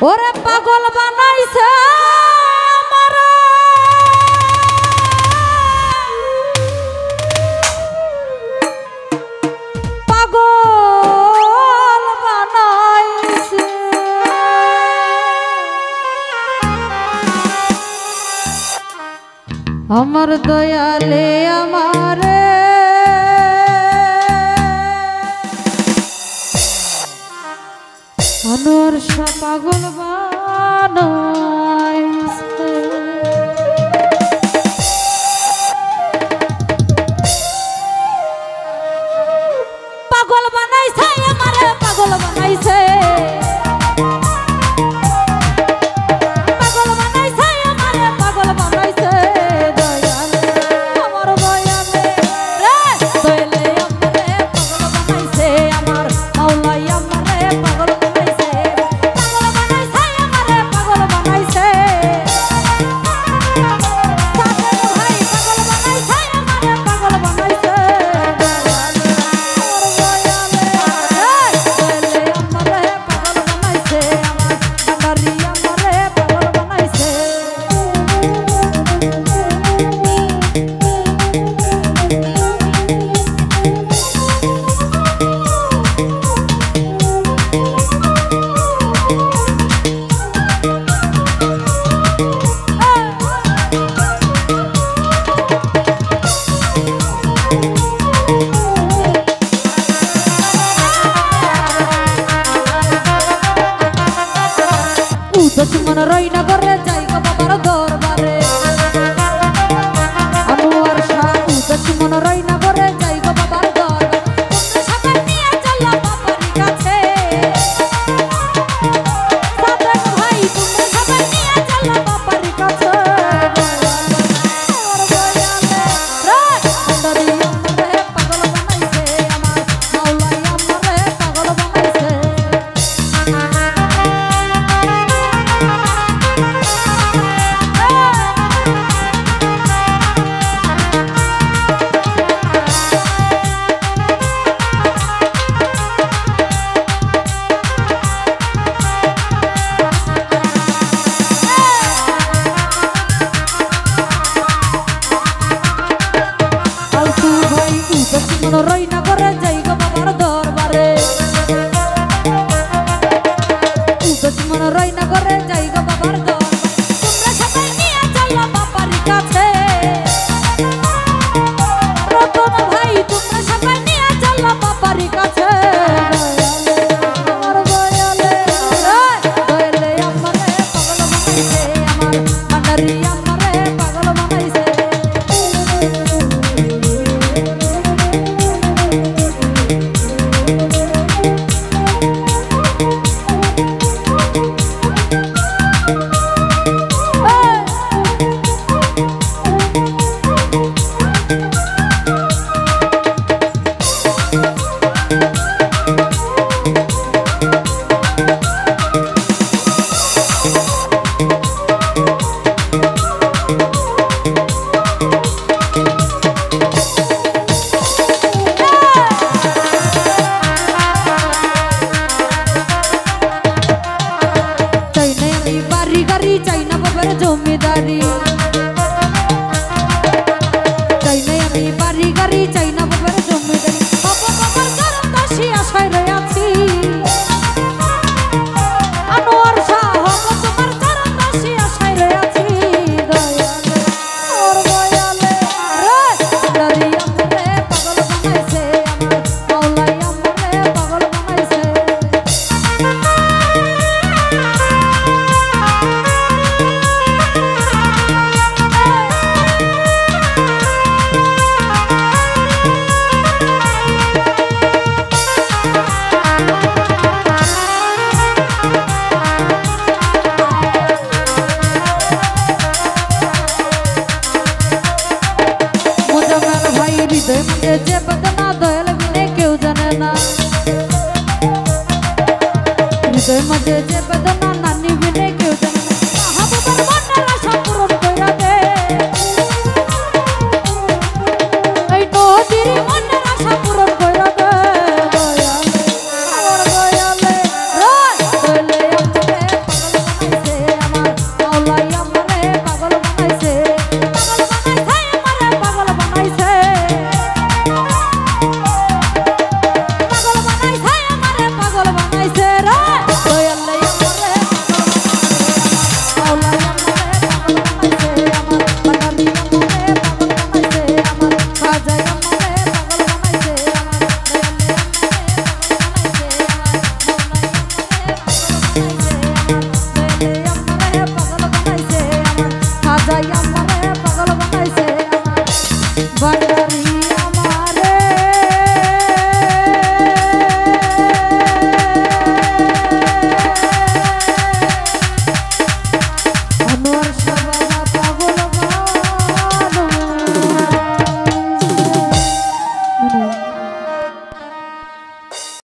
ওরে পাগল বানাইছে আমারে পাগল বানাইছে আমার দয়ালে আমারে অনর্ষা পাগল বানাইছে পাগল বানাইছে আমারে পাগল বানাইছে পাগল বানাইছে আমারে পাগল বানাইছে দয়ালে আমার দয়ালে রে দয়ালে আমারে পাগল বানাইছে আমার মাওলাই আমারে পাগল দুশ্মন রইনা করে যাই গো বাবার দরবারে আনোয়ার শাহ দুশ্মন রইনা করে যাই গো বাবার দরবারে তোমরা সবাই নিয়ে চলো বাবার কাছে সাদেক ভাই তোমরা সবাই নিয়ে চলো বাবার কাছে আমার দয়ালে রে আমারে পাগল বানাইছে আমার মাওলাই আমারে পাগল বানাইছে দুশ্মন রইনা করে যাই গো বাবার দরবারে দুশ্মন রইনা করে যাই গো বাবার দরবারে তোমরা সবাই নিয়ে চলো বাবার কাছে রতন ভাই তোমরা সবাই নিয়ে চলো বাবার কাছে আমার দয়ালে দয়ালে আমারে পাগল বানাইছে আমার ভান্ডারি আমারে পাগল বানাইছে চাই না বাবার জমিদারি চাই না আমি বাড়ি গাড়ি চাই না বাবার জমিদারি বাবা বাবার চরণ দাসী আশায় রয়েছি আনোয়ার শাহ তোমার চরণ দাসী আশায় রয়েছি দয়ালে ওর দয়ালে রে দারি আমারে পাগল বানাইছে আমার মাওলাই আমারে পাগল বানাইছে হৃদয় মধ্যে যে বেদনা দয়াল বিনে কেউ জানে না হৃদয় মধ্যে যে বেদনা